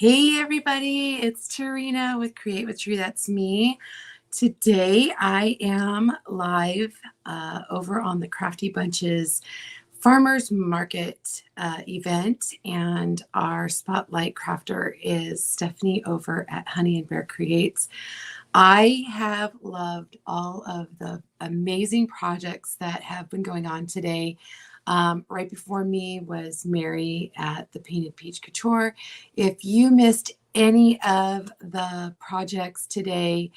Hey everybody, it's Tarina with Create with Tree. That's me. Today I am live over on the Crafty Bunches Farmers Market event, and our spotlight crafter is Stephanie over at Honey and Bear Creates. I have loved all of the amazing projects that have been going on today. Right before me was Mary at the Painted Peach Couture. If you missed any of the projects today,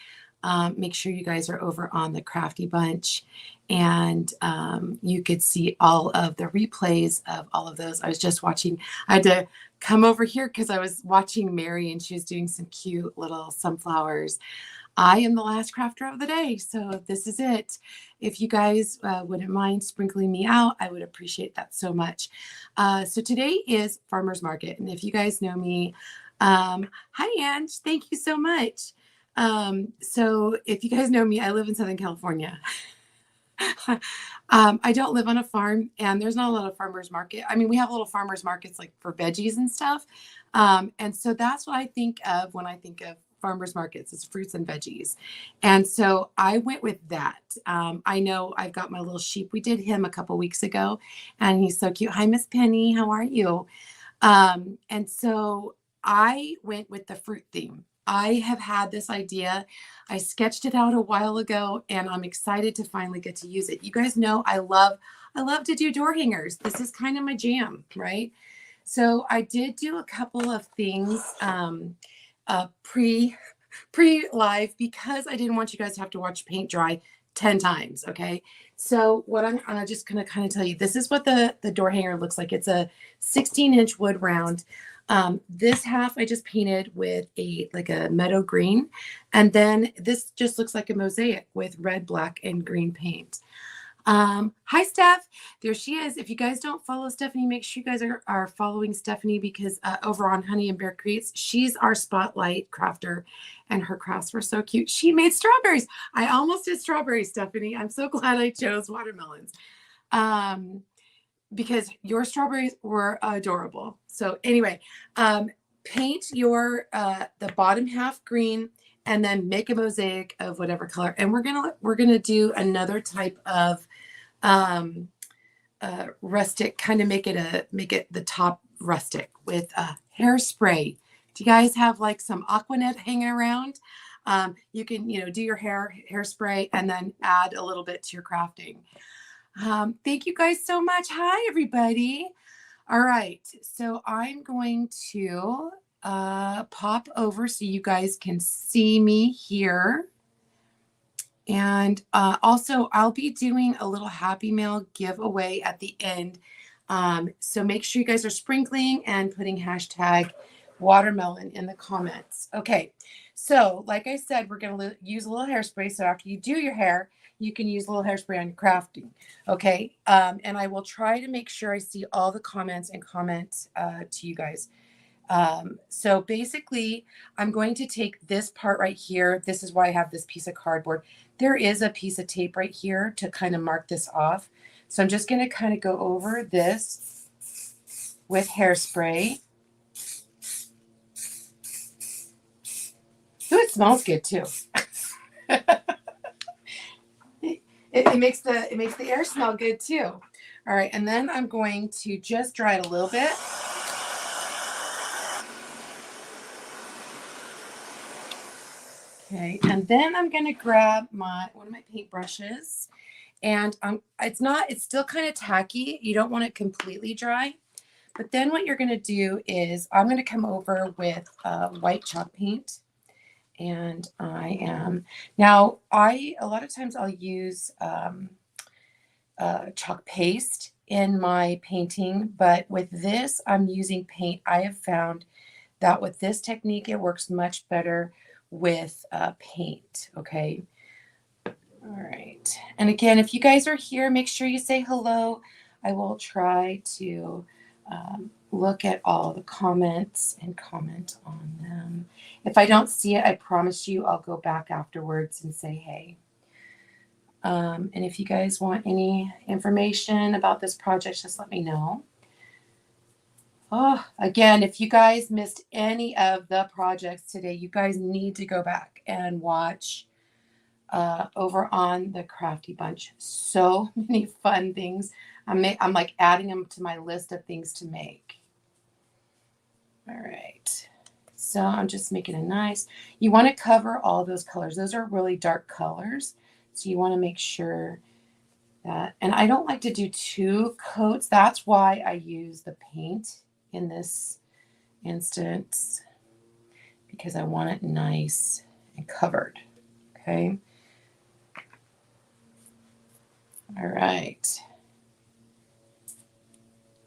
make sure you guys are over on the Crafty Bunch, and you could see all of the replays of all of those. I was just watching, I had to come over here because I was watching Mary and she was doing some cute little sunflowers. I am the last crafter of the day, so this is it. If you guys wouldn't mind sprinkling me out, I would appreciate that so much. So today is Farmers Market, and if you guys know me, hi Ange, thank you so much. So if you guys know me, I live in Southern California. I don't live on a farm, and there's not a lot of farmers market. I mean, we have little farmers markets like for veggies and stuff. And so that's what I think of when I think of farmers markets, is fruits and veggies. And so I went with that. I know I've got my little sheep. We did him a couple weeks ago, and he's so cute. Hi, Miss Penny. How are you? And so I went with the fruit theme. I have had this idea. I sketched it out a while ago, and I'm excited to finally get to use it. You guys know I love to do door hangers. This is kind of my jam, right? So I did do a couple of things pre live, because I didn't want you guys to have to watch paint dry 10 times. Okay. So what I'm just going to kind of tell you, this is what the door hanger looks like. It's a 16-inch wood round. This half I just painted with like a meadow green. And then this just looks like a mosaic with red, black, and green paint. Hi, Steph. There she is. If you guys don't follow Stephanie, make sure you guys are following Stephanie, because over on Honey and Bear Creates, she's our spotlight crafter, and her crafts were so cute. She made strawberries. I almost did strawberries, Stephanie. I'm so glad I chose watermelons, because your strawberries were adorable. So anyway, paint your the bottom half green, and then make a mosaic of whatever color. And we're gonna do another type of rustic, kind of make it the top rustic with hairspray. Do you guys have like some Aquanet hanging around? You can, do your hairspray and then add a little bit to your crafting. Thank you guys so much. Hi, everybody. All right. So I'm going to pop over so you guys can see me here. And also, I'll be doing a little Happy Mail giveaway at the end. So make sure you guys are sprinkling and putting hashtag watermelon in the comments. Okay. So like I said, we're going to use a little hairspray. So after you do your hair, you can use a little hairspray on your crafting. Okay. And I will try to make sure I see all the comments and comment to you guys. So basically, I'm going to take this part right here. This is why I have this piece of cardboard. There is a piece of tape right here to kind of mark this off. So I'm just going to kind of go over this with hairspray. Ooh, it smells good too. It makes the air smell good too. All right, and then I'm going to just dry it a little bit. Okay, and then I'm going to grab one of my paintbrushes, and it's still kind of tacky. You don't want it completely dry. But then what you're going to do is I'm going to come over with white chalk paint. And a lot of times I'll use chalk paste in my painting, but with this, I'm using paint. I have found that with this technique, it works much better with paint. Okay. All right. And again, if you guys are here, make sure you say hello. I will try to look at all the comments and comment on them. If I don't see it, I promise you I'll go back afterwards and say hey. And if you guys want any information about this project, just let me know. Oh, again, if you guys missed any of the projects today, you guys need to go back and watch over on the Crafty Bunch. So many fun things. I'm like adding them to my list of things to make. All right. So I'm just making a nice, you want to cover all those colors. Those are really dark colors. So you want to make sure that, and I don't like to do 2 coats. That's why I use the paint in this instance, because I want it nice and covered. Okay. All right.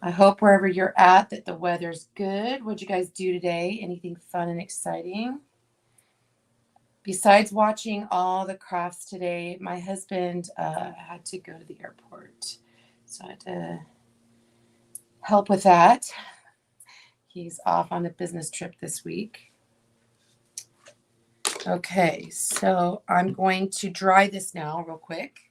I hope wherever you're at that the weather's good. What'd you guys do today? Anything fun and exciting? Besides watching all the crafts today, my husband had to go to the airport. So I had to help with that. He's off on a business trip this week. Okay, so I'm going to dry this now real quick.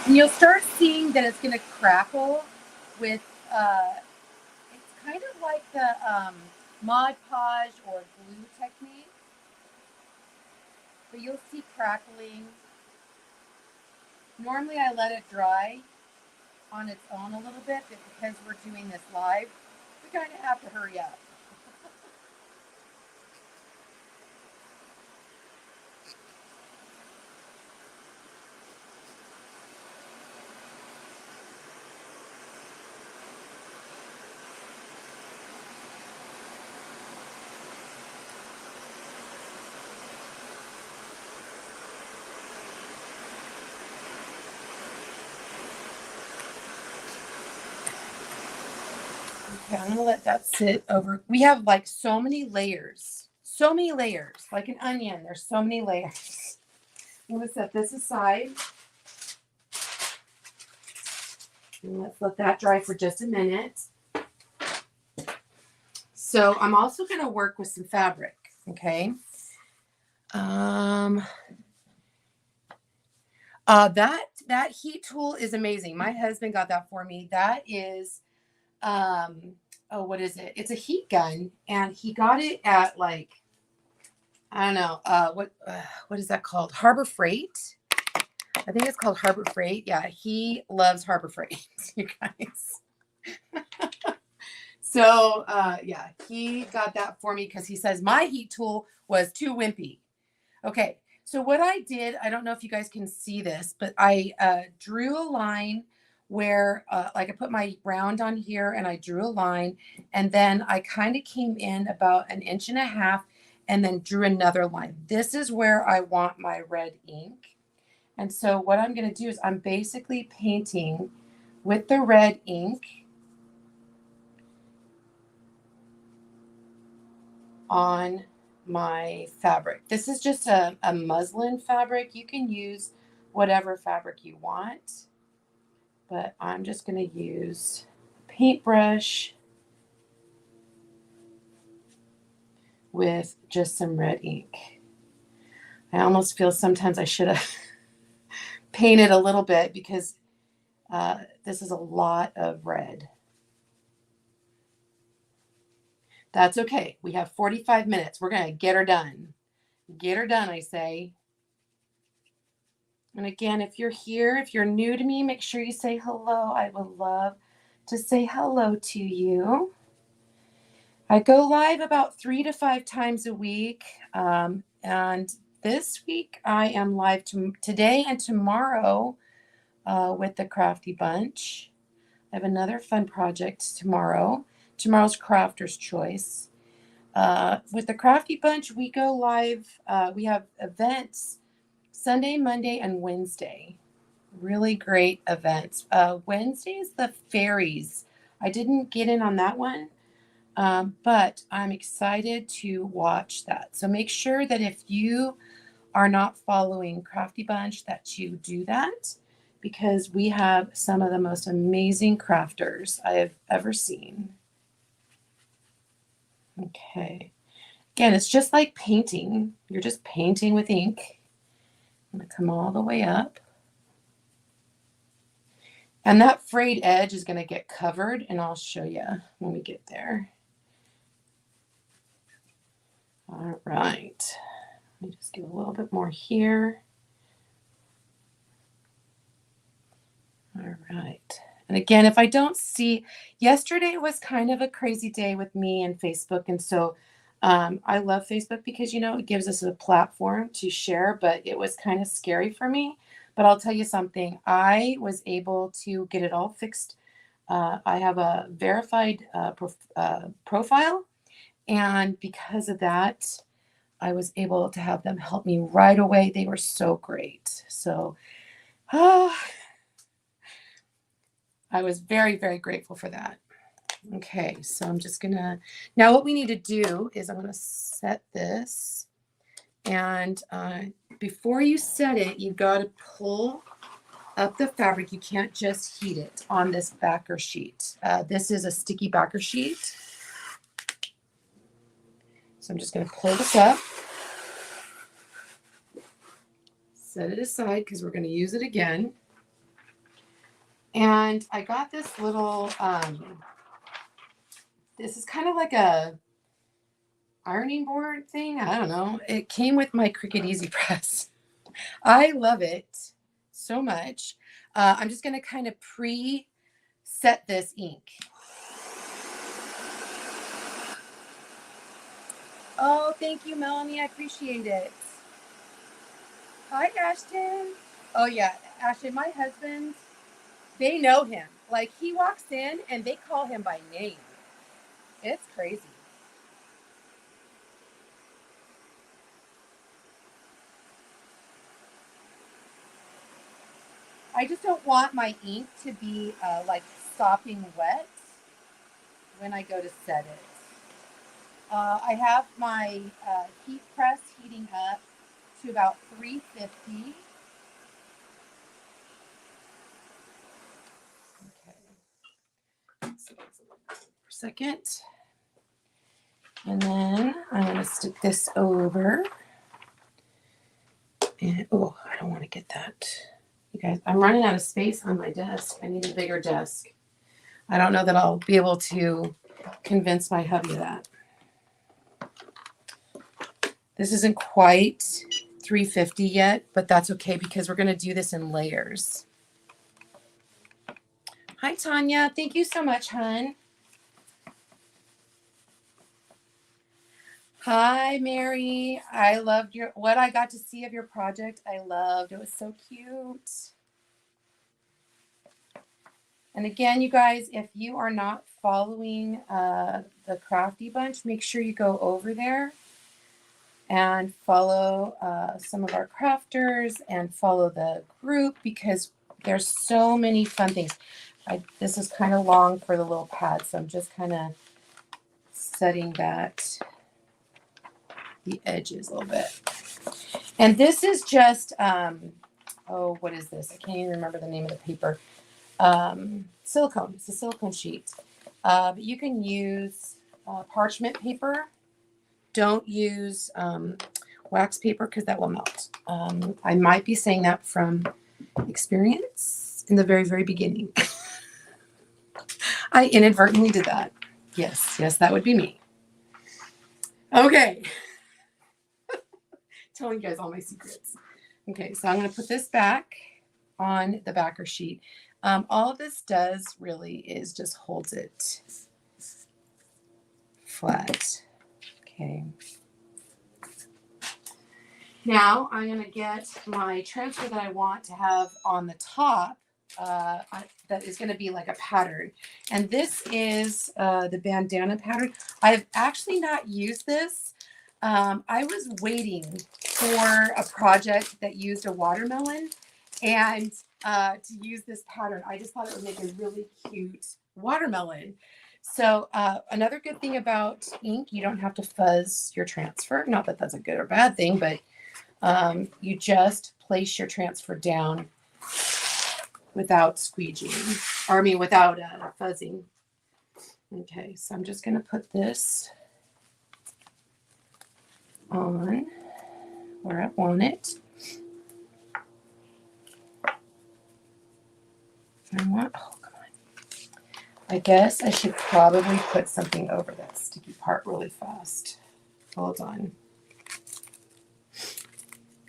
And you'll start seeing that it's going to crackle with, it's kind of like the Mod Podge or glue technique. But you'll see crackling. Normally I let it dry on its own a little bit, but because we're doing this live, we kind of have to hurry up. Okay, I'm gonna let that sit over. We have like so many layers, like an onion. There's so many layers. I'm gonna set this aside. And let's let that dry for just a minute. So I'm also gonna work with some fabric, okay? That heat tool is amazing. My husband got that for me. That is what is it? It's a heat gun, and he got it at like, I don't know, what is that called? Harbor Freight. I think it's called Harbor Freight. Yeah, he loves Harbor Freight, you guys. So yeah, he got that for me because he says my heat tool was too wimpy. Okay, so what I did, I don't know if you guys can see this, but I drew a line where like I put my round on here and I drew a line, and then I kind of came in about 1.5 inches and then drew another line. This is where I want my red ink. And so what I'm going to do is I'm basically painting with the red ink on my fabric. This is just a muslin fabric. You can use whatever fabric you want, but I'm just going to use a paintbrush with just some red ink. I almost feel sometimes I should have painted a little bit because this is a lot of red. That's okay. We have 45 minutes. We're going to get her done. Get her done, I say. And again, if you're here, if you're new to me, make sure you say hello. I would love to say hello to you. I go live about 3 to 5 times a week. And this week I am live today and tomorrow with the Crafty Bunch. I have another fun project tomorrow. Tomorrow's Crafter's Choice. With the Crafty Bunch, we go live. We have events Sunday, Monday, and Wednesday. Really great events. Wednesday is the fairies. I didn't get in on that one, but I'm excited to watch that. So make sure that if you are not following Crafty Bunch, that you do that, because we have some of the most amazing crafters I have ever seen. Okay. Again, it's just like painting. You're just painting with ink. I'm going to come all the way up. And that frayed edge is going to get covered, and I'll show you when we get there. All right. Let me just give a little bit more here. All right. And again, if I don't see, yesterday was kind of a crazy day with me and Facebook. And so I love Facebook because, you know, it gives us a platform to share, but it was kind of scary for me. But I'll tell you something, I was able to get it all fixed. I have a verified profile. And because of that, I was able to have them help me right away. They were so great. So I was very, very grateful for that. Okay, so I'm just gonna, now what we need to do is I'm gonna set this. And before you set it, you've got to pull up the fabric. You can't just heat it on this backer sheet. This is a sticky backer sheet. So I'm just going to pull this up, set it aside because we're going to use it again. And I got this little, this is kind of like a ironing board thing. I don't know. It came with my Cricut Easy Press. I love it so much. I'm just going to kind of pre-set this ink. Oh, thank you, Melanie. I appreciate it. Hi, Ashton. Oh, yeah. Ashton, my husband, they know him. Like, he walks in and they call him by name. It's crazy. I just don't want my ink to be like sopping wet when I go to set it. I have my heat press heating up to about 350. Okay. So for a second. And then I'm going to stick this over. And oh, I don't want to get that. You guys, I'm running out of space on my desk. I need a bigger desk. I don't know that I'll be able to convince my hubby of that. This isn't quite 350 yet, but that's okay because we're going to do this in layers. Hi, Tanya. Thank you so much, hon. Hi, Mary. I loved what I got to see of your project. I loved. It was so cute. And again, you guys, if you are not following the Crafty Bunch, make sure you go over there and follow some of our crafters and follow the group because there's so many fun things. This is kind of long for the little pad, so I'm just kind of setting that the edges a little bit. And this is just, oh, what is this? I can't even remember the name of the paper. Silicone. It's a silicone sheet. But you can use parchment paper. Don't use wax paper because that will melt. I might be saying that from experience in the very, very beginning. I inadvertently did that. Yes, that would be me. Okay. Telling you guys all my secrets. Okay, so I'm going to put this back on the backer sheet. All this does really is just holds it flat. Okay. Now I'm going to get my transfer that I want to have on the top. That is going to be like a pattern. And this is the bandana pattern. I've actually not used this. I was waiting for a project that used a watermelon and to use this pattern. I just thought it would make a really cute watermelon. So another good thing about ink, you don't have to fuzz your transfer. Not that that's a good or bad thing, but you just place your transfer down without squeegeeing, or I mean without fuzzing. Okay, so I'm just going to put this on where I want it. Oh, come on. I guess I should probably put something over that sticky part really fast. Hold on.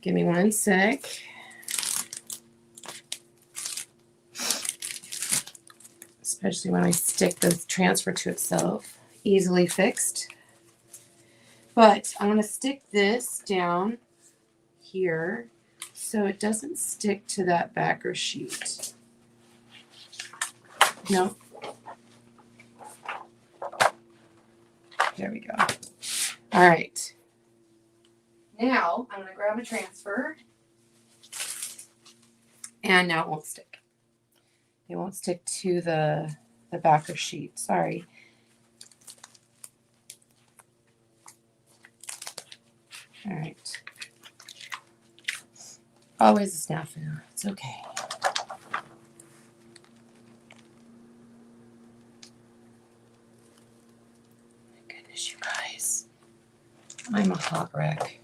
Give me 1 sec. Especially when I stick the transfer to itself. Easily fixed. But I'm going to stick this down here so it doesn't stick to that backer sheet. No. There we go. All right. Now I'm going to grab a transfer. And now it won't stick. It won't stick to the backer sheet. Sorry. All right. Always a snafu. It's okay. My goodness, you guys. I'm a hot wreck.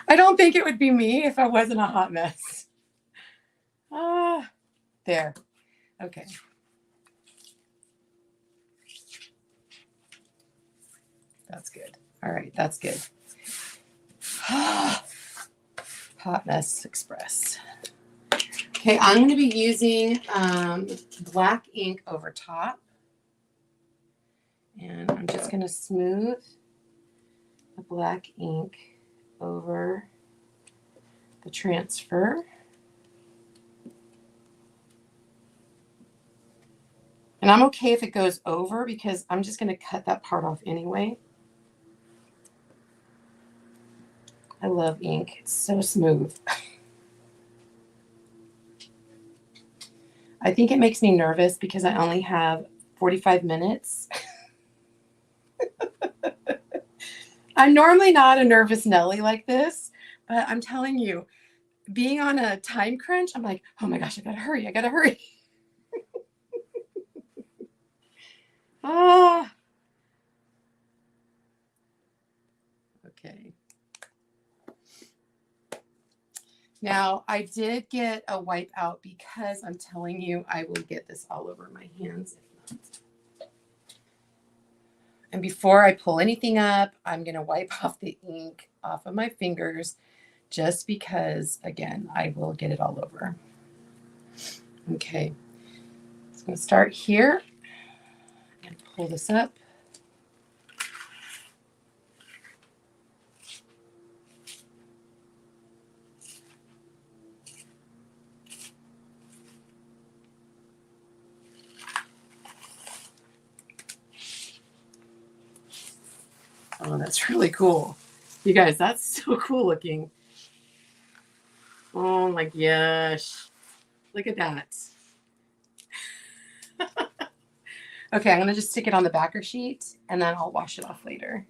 I don't think it would be me if I wasn't a hot mess. Ah, there. Okay. That's good. All right, that's good. Hot Mess Express. Okay, I'm going to be using black ink over top. And I'm just going to smooth the black ink over the transfer. And I'm okay if it goes over because I'm just going to cut that part off anyway. I love ink. It's so smooth. I think it makes me nervous because I only have 45 minutes. I'm normally not a nervous Nelly like this, but I'm telling you, being on a time crunch, I'm like, oh my gosh, I gotta hurry. I gotta hurry. Ah. Okay. Now, I did get a wipe out because I'm telling you, I will get this all over my hands. And before I pull anything up, I'm going to wipe off the ink off of my fingers just because, again, I will get it all over. Okay. So I'm going to start here and pull this up. Oh, that's really cool. You guys, that's so cool looking. Oh my gosh. Look at that. Okay, I'm going to just stick it on the backer sheet and then I'll wash it off later.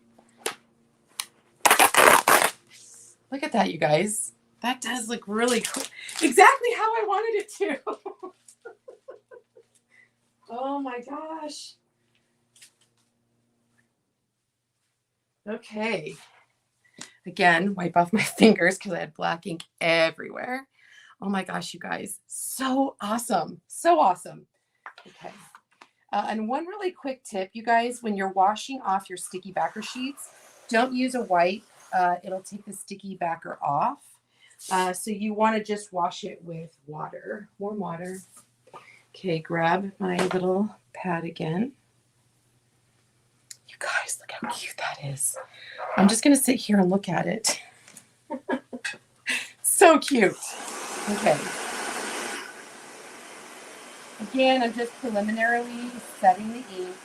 Look at that, you guys. That does look really cool. Exactly how I wanted it to. Oh my gosh. Okay. Again, wipe off my fingers because I had black ink everywhere. Oh my gosh, you guys. So awesome. So awesome. Okay. And one really quick tip, you guys, when you're washing off your sticky backer sheets, don't use a wipe. It'll take the sticky backer off. So you want to just wash it with water, warm water. Okay, grab my little pad again. You guys, look how cute that is. I'm just going to sit here and look at it. So cute. Okay. Again, I'm just preliminarily setting the ink.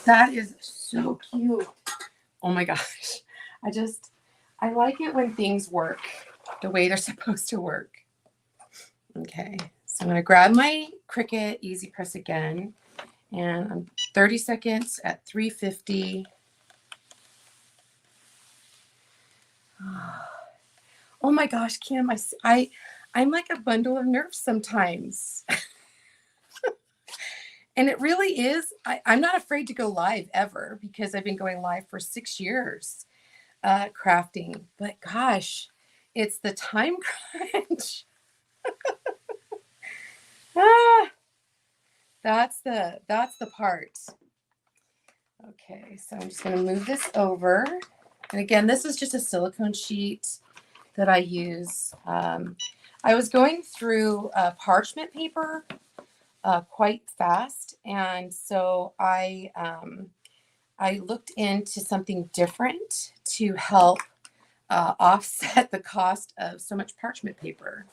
That is so cute. Oh my gosh. I like it when things work the way they're supposed to work. Okay, so I'm going to grab my Cricut Easy Press again, and I'm 30 seconds at 350. Oh my gosh, Kim, I'm like a bundle of nerves sometimes. And it really is. I'm not afraid to go live ever because I've been going live for 6 years crafting. But gosh, it's the time crunch. Ah, that's the part. Okay, so I'm just going to move this over. And again, this is just a silicone sheet that I use. I was going through parchment paper quite fast, and so I looked into something different to help offset the cost of so much parchment paper.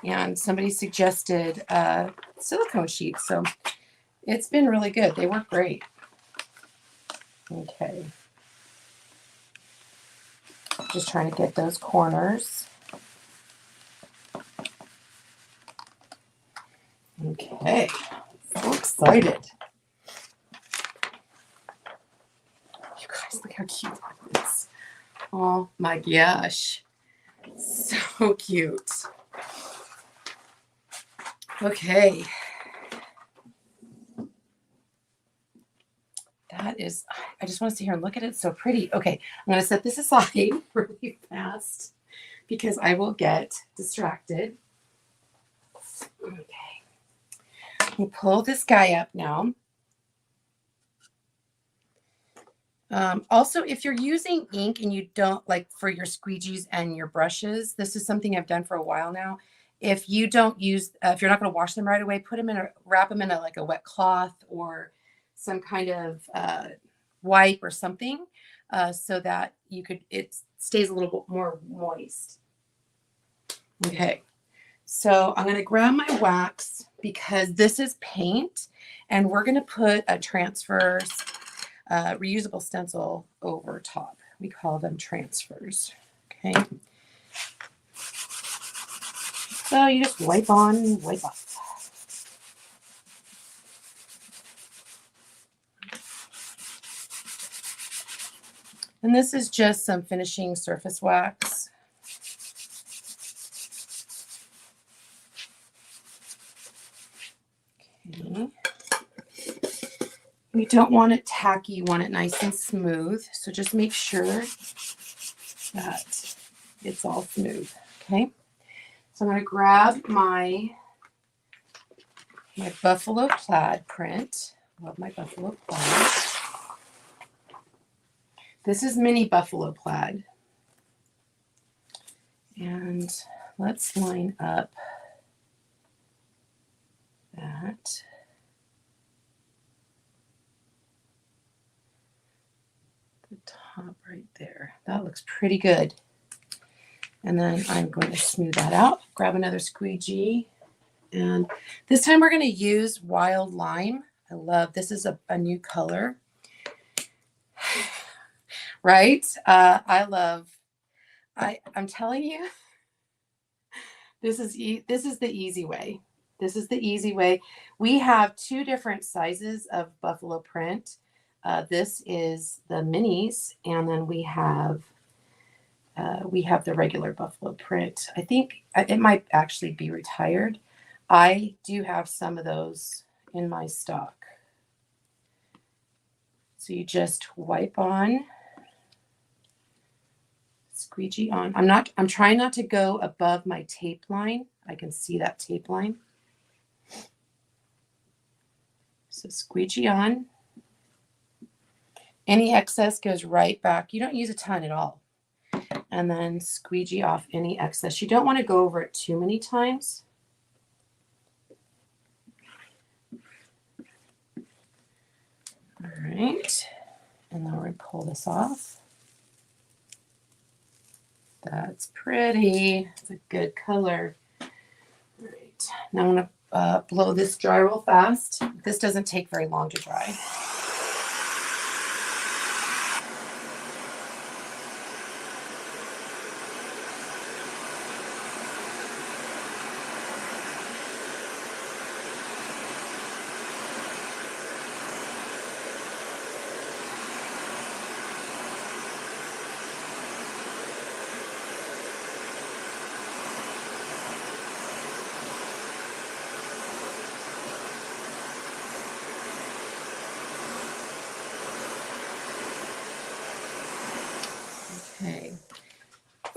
And somebody suggested silicone sheets, so it's been really good. They work great. Okay. Just trying to get those corners. Okay. So excited. You guys, look how cute that is. Oh my gosh. So cute. Okay. That is, I just want to sit here and look at it. It's so pretty. Okay, I'm going to set this aside really fast because I will get distracted. Okay. Let me pull this guy up now. Also, if you're using ink and you don't like for your squeegees and your brushes, this is something I've done for a while now. If you don't use, if you're not going to wash them right away, put them in wrap them in like a wet cloth or some kind of wipe or something so that it stays a little bit more moist. Okay. So I'm going to grab my wax because this is paint and we're going to put a transfers reusable stencil over top. We call them transfers. Okay. So you just wipe on, wipe off. And this is just some finishing surface wax. Okay. You don't want it tacky, you want it nice and smooth. So just make sure that it's all smooth. Okay. So I'm going to grab my buffalo plaid print. Love my buffalo plaid. This is mini buffalo plaid. And let's line up that. The top right there. That looks pretty good. And then I'm going to smooth that out. Grab another squeegee. And this time we're going to use wild lime. I love, this is a new color. Right? I'm telling you, this is the easy way. This is the easy way. We have 2 different sizes of buffalo print. This is the minis, and then we have the regular buffalo print. I think it might actually be retired. I do have some of those in my stock. So you just wipe on, squeegee on. I'm trying not to go above my tape line. I can see that tape line. So squeegee on. Any excess goes right back. You don't use a ton at all. And then squeegee off any excess. You don't want to go over it too many times. All right. And then we're going to pull this off. That's pretty. It's a good color. All right. Now I'm going to blow this dry real fast. This doesn't take very long to dry.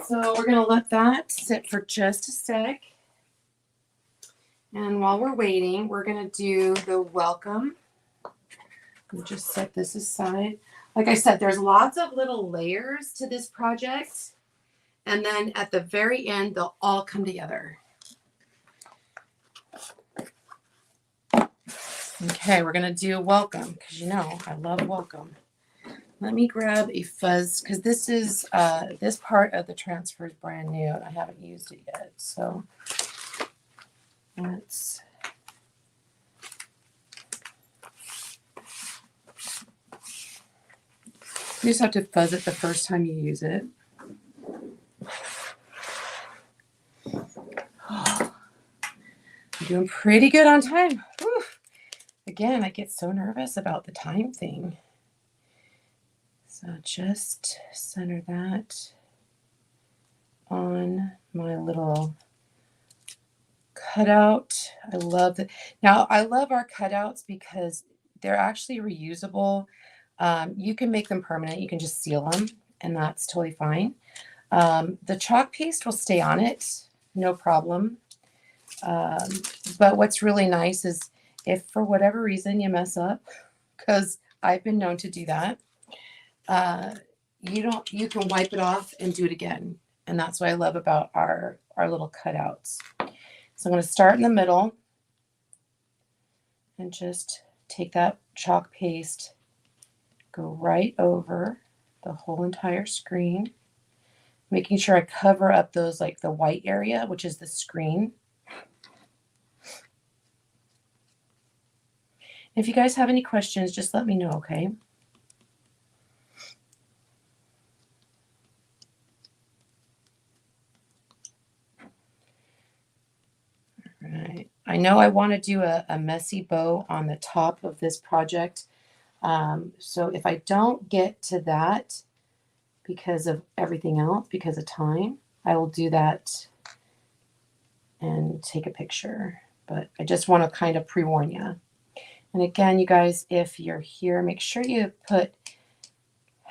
So we're going to let that sit for just a sec. And while we're waiting, we're going to do the welcome. We'll just set this aside. Like I said, there's lots of little layers to this project. And then at the very end, they'll all come together. Okay, we're going to do welcome because you know I love welcome. Let me grab a fuzz because this is this part of the transfer is brand new and I haven't used it yet. So let's you just have to fuzz it the first time you use it. Oh, I'm doing pretty good on time. Whew. Again, I get so nervous about the time thing. So just center that on my little cutout. I love that. Now, I love our cutouts because they're actually reusable. You can make them permanent. You can just seal them, and that's totally fine. The chalk paste will stay on it, no problem. But what's really nice is if for whatever reason you mess up, because I've been known to do that, you can wipe it off and do it again. And that's what I love about our little cutouts. So I'm going to start in the middle and just take that chalk paste, go right over the whole entire screen, making sure I cover up those, like the white area, which is the screen. If you guys have any questions, just let me know, okay? All right. I know I want to do a messy bow on the top of this project. So if I don't get to that because of everything else, because of time, I will do that and take a picture. But I just want to kind of pre-warn you. And again, you guys, if you're here, make sure you put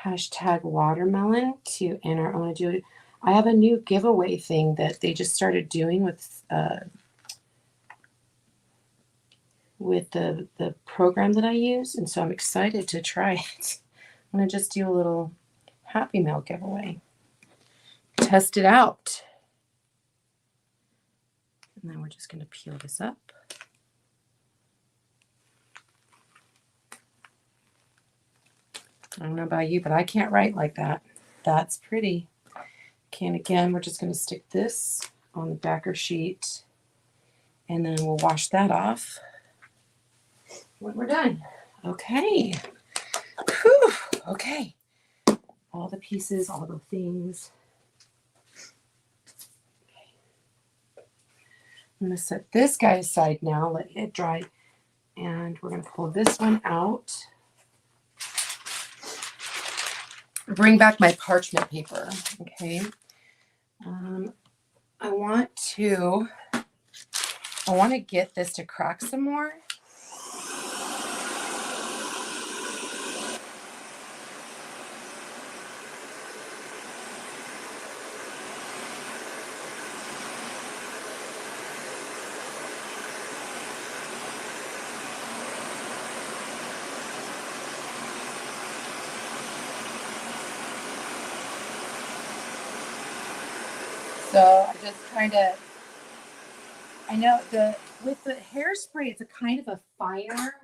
#watermelon to enter. I want to do. I have a new giveaway thing that they just started doing with the program that I use, and so I'm excited to try it. I'm gonna just do a little Happy Mail giveaway. Test it out. And then we're just gonna peel this up. I don't know about you, but I can't write like that. That's pretty. Okay, and again, we're just going to stick this on the backer sheet, and then we'll wash that off when we're done. Okay. Whew. Okay. All the pieces, all the things. Okay. I'm going to set this guy aside now, let it dry, and we're going to pull this one out. Bring back my parchment paper, okay? I want to get this to crack some more. So I just kind of, I know with the hairspray, it's a kind of a finer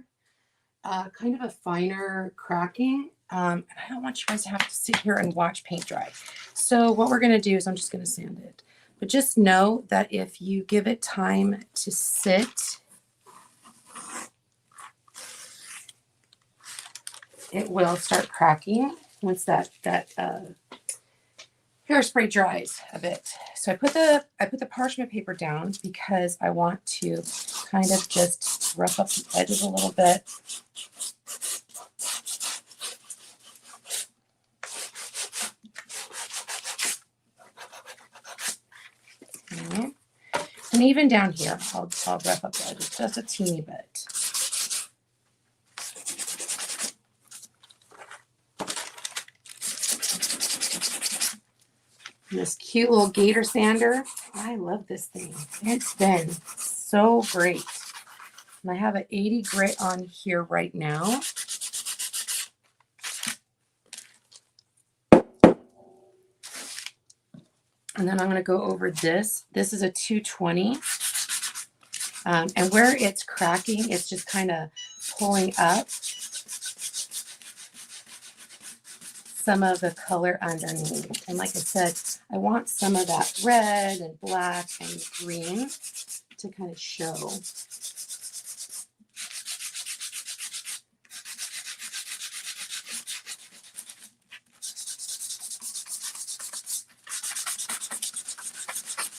cracking. And I don't want you guys to have to sit here and watch paint dry. So what we're going to do is I'm just going to sand it. But just know that if you give it time to sit, it will start cracking once that hairspray dries a bit. So I put the parchment paper down because I want to kind of just rough up the edges a little bit. Okay. And even down here, I'll rough up the edges just a teeny bit. And this cute little gator sander. I love this thing. It's been so great. And I have an 80 grit on here right now. And then I'm going to go over this. This is a 220. And where it's cracking, it's just kind of pulling up some of the color underneath. And like I said, I want some of that red and black and green to kind of show.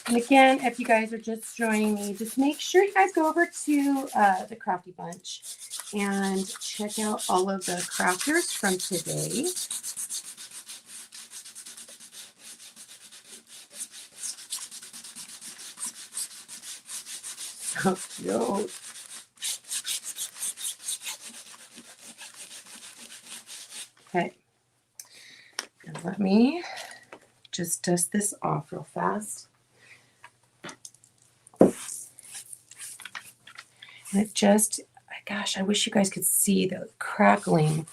And again, if you guys are just joining me, just make sure you guys go over to the Crafty Bunch and check out all of the crafters from today. So cute. Okay. And let me just dust this off real fast. And it just, gosh, I wish you guys could see the crackling.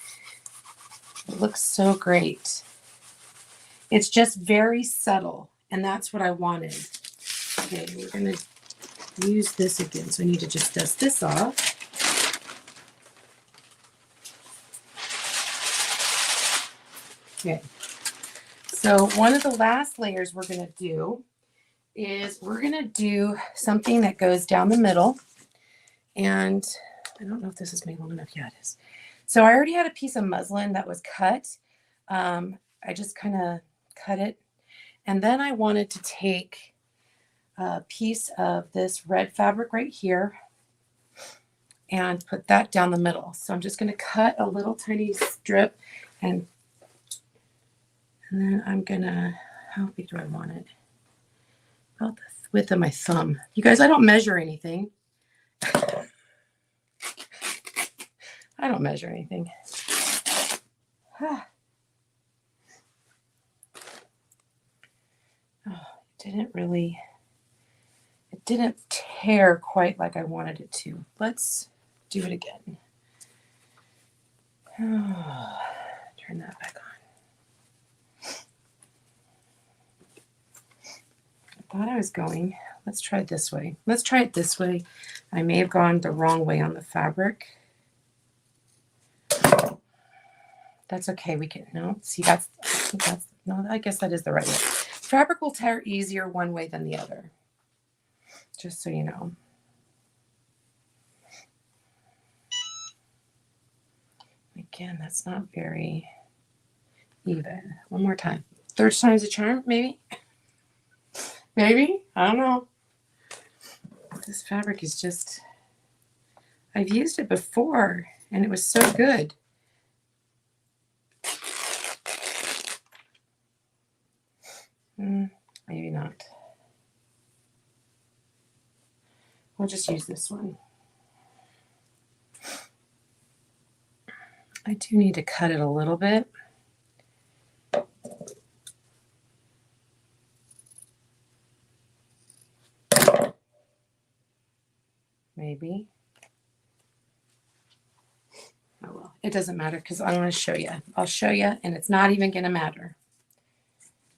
It looks so great. It's just very subtle, and that's what I wanted. Okay, we're going to use this again, so I need to just dust this off. Okay, so one of the last layers we're going to do is we're going to do something that goes down the middle. And I don't know if this is made long enough. Yeah, it is. So I already had a piece of muslin that was cut. I just kind of cut it. And then I wanted to take a piece of this red fabric right here and put that down the middle. So I'm just going to cut a little tiny strip, and then I'm going to, how big do I want it? About the width of my thumb. You guys, I don't measure anything. I don't measure anything. Oh, it didn't tear quite like I wanted it to. Let's do it again. Oh, turn that back on. I thought I was going. Let's try it this way. Let's try it this way. I may have gone the wrong way on the fabric. That's okay. We can, no, see, I guess that is the right way. Fabric will tear easier one way than the other. Just so you know. Again, that's not very even. One more time. Third time's a charm, maybe? Maybe? I don't know. This fabric is just, I've used it before and it was so good. Maybe not. We'll just use this one. I do need to cut it a little bit. Maybe. Oh well, it doesn't matter because I'm going to show you. I'll show you, and it's not even going to matter.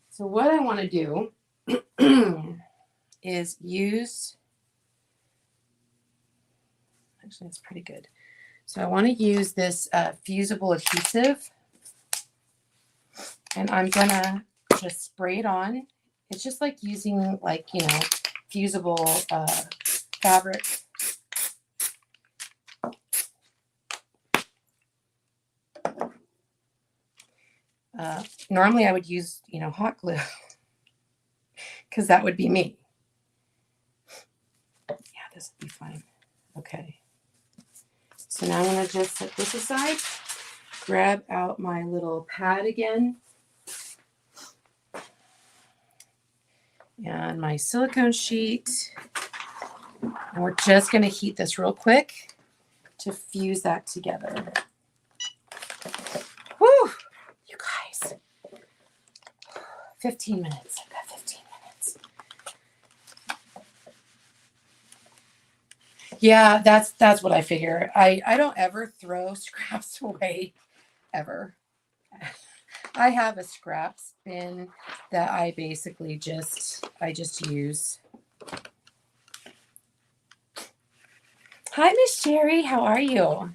So what I want to do is use, actually it's pretty good. So I want to use this fusible adhesive, and I'm going to just spray it on. It's just like using, like, you know, fusible fabric. Normally I would use, you know, hot glue because that would be me. Yeah, this would be fine. Okay. So now I'm going to just set this aside, grab out my little pad again, and my silicone sheet. And we're just going to heat this real quick to fuse that together. Whew, you guys. 15 minutes. Yeah, that's what I figure. I don't ever throw scraps away ever. I have a scraps bin that I basically just use. Hi, Miss Sherry. How are you? All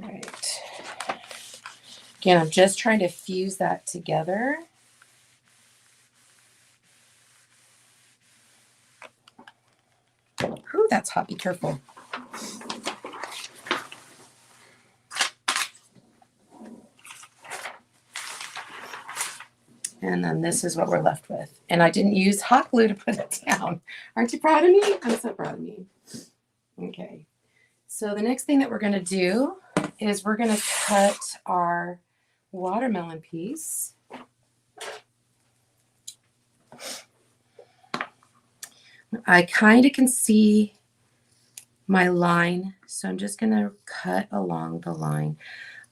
right. Again, I'm just trying to fuse that together. Ooh, that's hot. Be careful. And then this is what we're left with. And I didn't use hot glue to put it down. Aren't you proud of me? I'm so proud of me. Okay. So the next thing that we're going to do is we're going to cut our watermelon piece. I kind of can see my line, so I'm just going to cut along the line.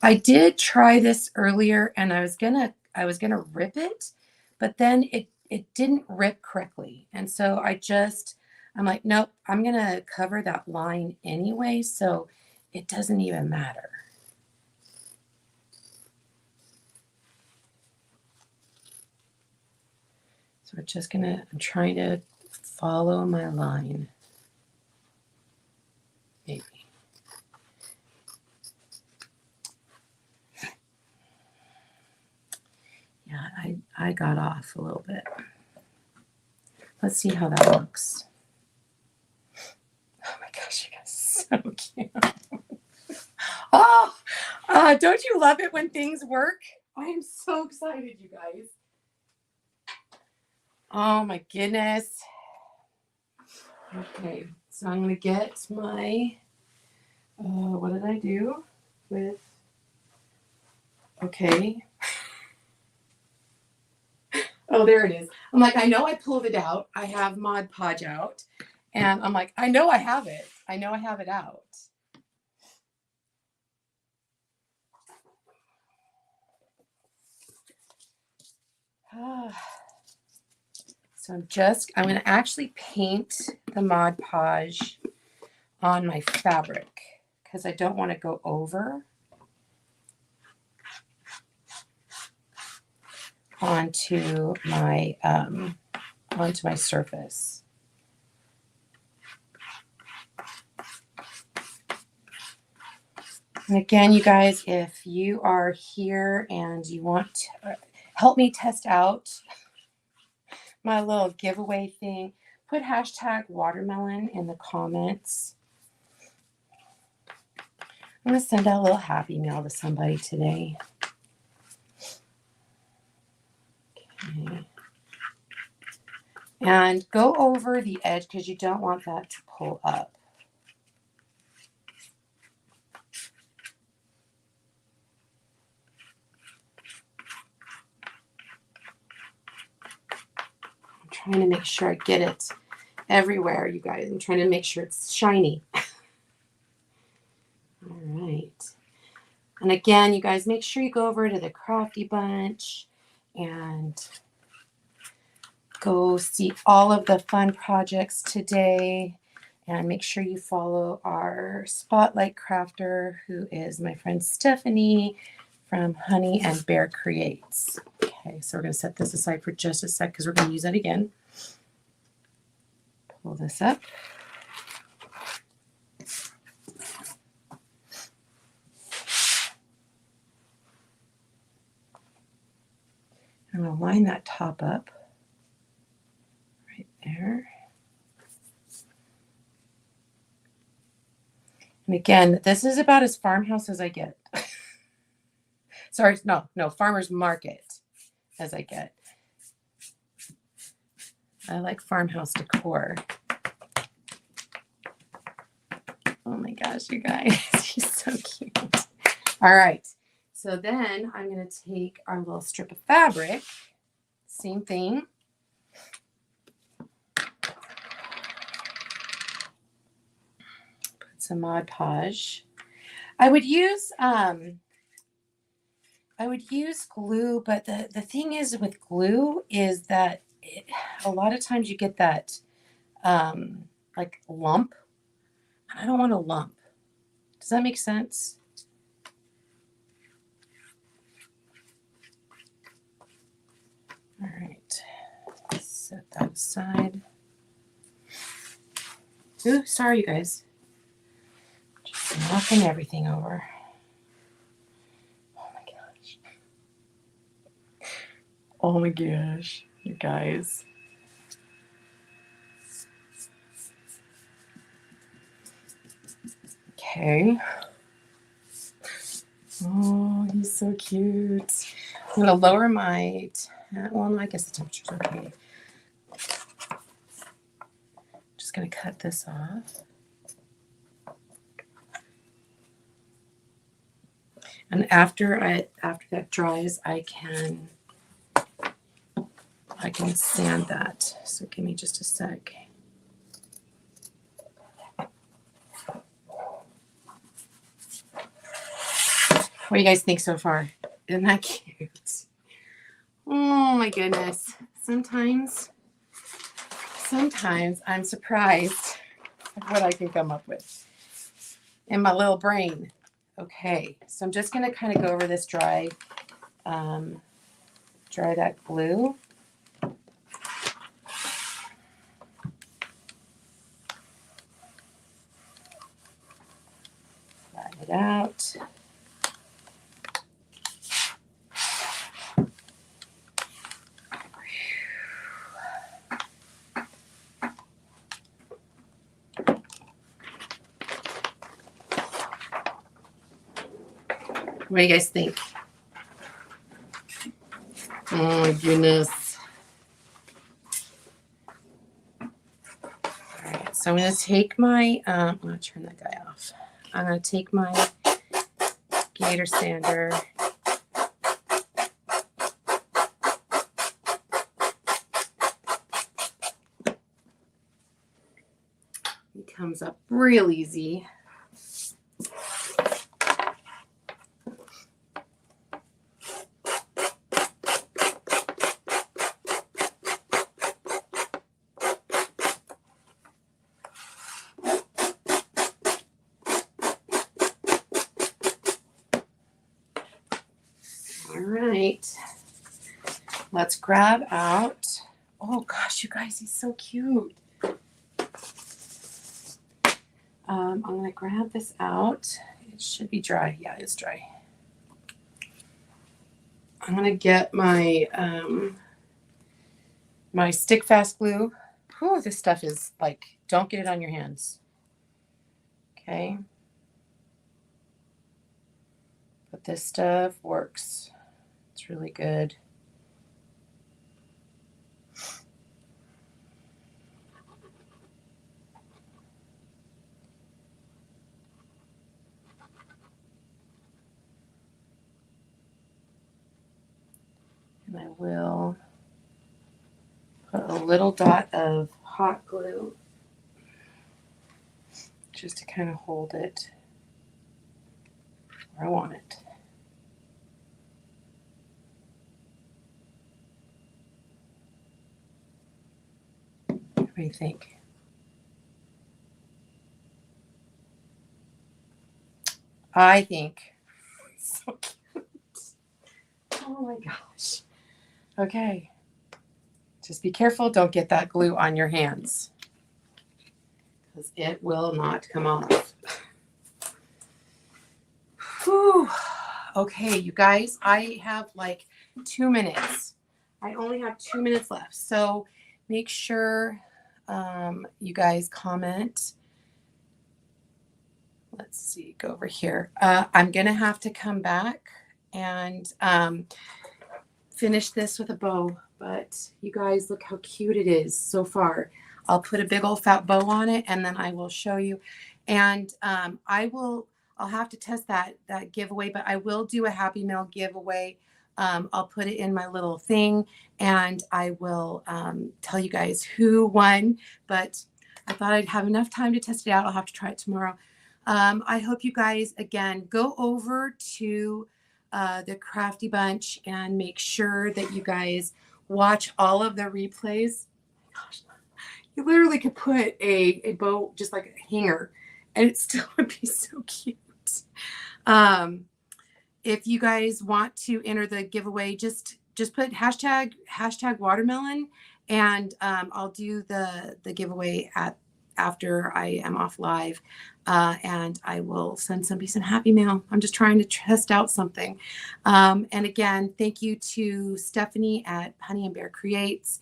I did try this earlier and I was going to rip it, but then it didn't rip correctly. And so I'm like, nope, I'm going to cover that line anyway, so it doesn't even matter. So I'm trying to follow my line. Maybe. Yeah, I got off a little bit. Let's see how that looks. Oh my gosh, you guys are so cute. Oh, don't you love it when things work? I am so excited, you guys. Oh my goodness. Okay, so I'm going to get my, what did I do with, okay. Oh, there it is. I'm like, I know I pulled it out. I have Mod Podge out. And I'm like, I know I have it. I know I have it out. So I'm going to actually paint the Mod Podge on my fabric because I don't want to go over onto my surface. And again, you guys, if you are here and you want to help me test out my little giveaway thing, put hashtag watermelon in the comments. I'm going to send out a little happy mail to somebody today. Okay. And go over the edge because you don't want that to pull up. I'm trying to make sure I get it everywhere, you guys. I'm trying to make sure it's shiny. All right. And again, you guys, make sure you go over to the Crafty Bunch and go see all of the fun projects today. And make sure you follow our Spotlight Crafter, who is my friend Stephanie from Honey and Bear Creates. Okay, so we're going to set this aside for just a sec because we're going to use that again. Pull this up. I'm going to line that top up right there. And again, this is about as farmhouse as I get. Sorry, no, farmer's market as I get. I like farmhouse decor. Oh my gosh, you guys, she's so cute. All right, so then I'm going to take our little strip of fabric, same thing. Put some Mod Podge. I would use I would use glue, but the thing is with glue is that a lot of times you get that like lump. I don't want a lump. Does that make sense? All right, set that aside. Ooh, sorry, you guys. Just knocking everything over. Oh my gosh. Oh my gosh, you guys. Okay. Oh, he's so cute. I'm gonna lower my, well, no, I guess the temperature's okay. Just gonna cut this off. And after that dries, I can sand that. So give me just a sec. What do you guys think so far? Isn't that cute? Oh my goodness. Sometimes I'm surprised at what I can come up with in my little brain. Okay, so I'm just going to kind of go over this dry that glue. Flatten it out. What do you guys think? Oh my goodness. All right, so I'm going to take my, I'm going to turn that guy off. I'm going to take my Gator sander. It comes up real easy. All right, let's grab out. Oh gosh, you guys, he's so cute. I'm going to grab this out. It should be dry. Yeah, it's dry. I'm going to get my my stick fast glue. Whew, this stuff is like, don't get it on your hands. Okay. But this stuff works. It's really good. And I will put a little dot of hot glue just to kind of hold it where I want it. What do you think? I think it's so cute. Oh my gosh. Okay. Just be careful. Don't get that glue on your hands because it will not come off. Whew. Okay, you guys, I have like 2 minutes. I only have 2 minutes left. So make sure you guys comment. Let's see, go over here. I'm going to have to come back and finish this with a bow. But you guys, look how cute it is so far. I'll put a big old fat bow on it and then I will show you. And I'll have to test that giveaway, but I will do a Happy Meal giveaway. I'll put it in my little thing and I will tell you guys who won. But I thought I'd have enough time to test it out. I'll have to try it tomorrow. I hope you guys, again, go over to the Crafty Bunch and make sure that you guys watch all of the replays. Gosh, you literally could put a bow, just like a hanger, and it still would be so cute. If you guys want to enter the giveaway, just put hashtag watermelon, and I'll do the giveaway after I am off live, and I will send somebody some happy mail. I'm just trying to test out something. And again, thank you to Stephanie at Honey and Bear Creates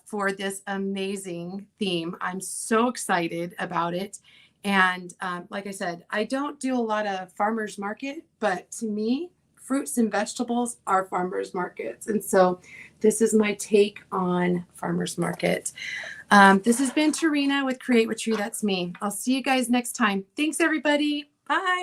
for this amazing theme. I'm so excited about it. And like I said, I don't do a lot of farmers market, but to me, fruits and vegetables are farmers markets. And so this is my take on farmers market. This has been Tarina with Create with Tree. That's me. I'll see you guys next time. Thanks, everybody. Bye.